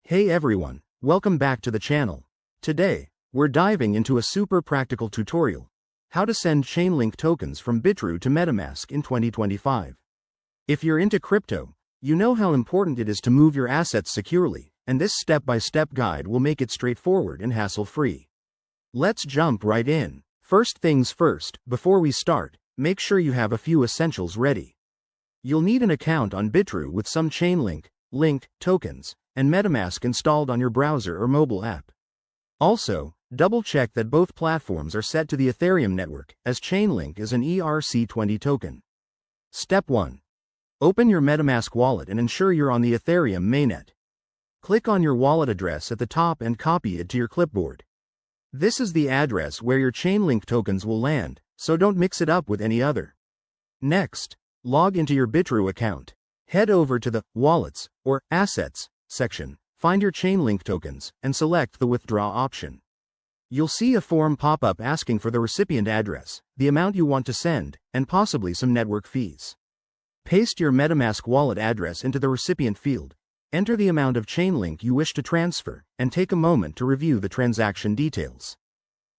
Hey everyone, welcome back to the channel. Today, we're diving into a super practical tutorial: how to send Chainlink tokens from Bitrue to Metamask in 2025. If you're into crypto, you know how important it is to move your assets securely, and this step-by-step guide will make it straightforward and hassle-free. Let's jump right in. First things first, before we start, make sure you have a few essentials ready. You'll need an account on Bitrue with some Chainlink, Link, tokens, and Metamask installed on your browser or mobile app. Also, double-check that both platforms are set to the Ethereum network, as Chainlink is an ERC20 token. Step 1. Open your Metamask wallet and ensure you're on the Ethereum mainnet. Click on your wallet address at the top and copy it to your clipboard. This is the address where your Chainlink tokens will land, so don't mix it up with any other. Next, log into your Bitrue account. Head over to the Wallets or Assets section, find your Chainlink tokens, and select the Withdraw option. You'll see a form pop up asking for the recipient address, the amount you want to send, and possibly some network fees. Paste your Metamask wallet address into the recipient field, enter the amount of Chainlink you wish to transfer, and take a moment to review the transaction details.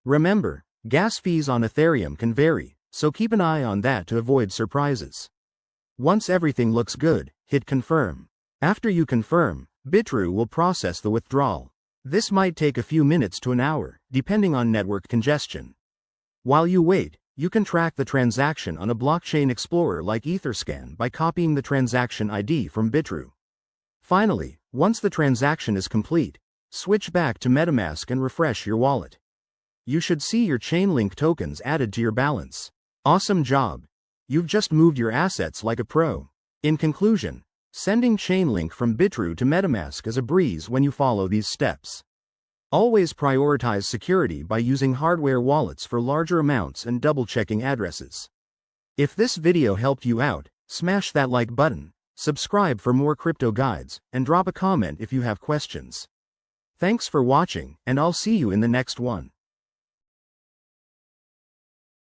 Remember, gas fees on Ethereum can vary, so keep an eye on that to avoid surprises. Once everything looks good, hit Confirm. After you confirm, Bitrue will process the withdrawal. This might take a few minutes to an hour, depending on network congestion. While you wait, you can track the transaction on a blockchain explorer like Etherscan by copying the transaction ID from Bitrue. Finally, once the transaction is complete, switch back to Metamask and refresh your wallet. You should see your Chainlink tokens added to your balance. Awesome job! You've just moved your assets like a pro. In conclusion, sending Chainlink from Bitrue to Metamask is a breeze when you follow these steps. Always prioritize security by using hardware wallets for larger amounts and double-checking addresses. If this video helped you out, smash that like button, subscribe for more crypto guides, and drop a comment if you have questions. Thanks for watching, and I'll see you in the next one.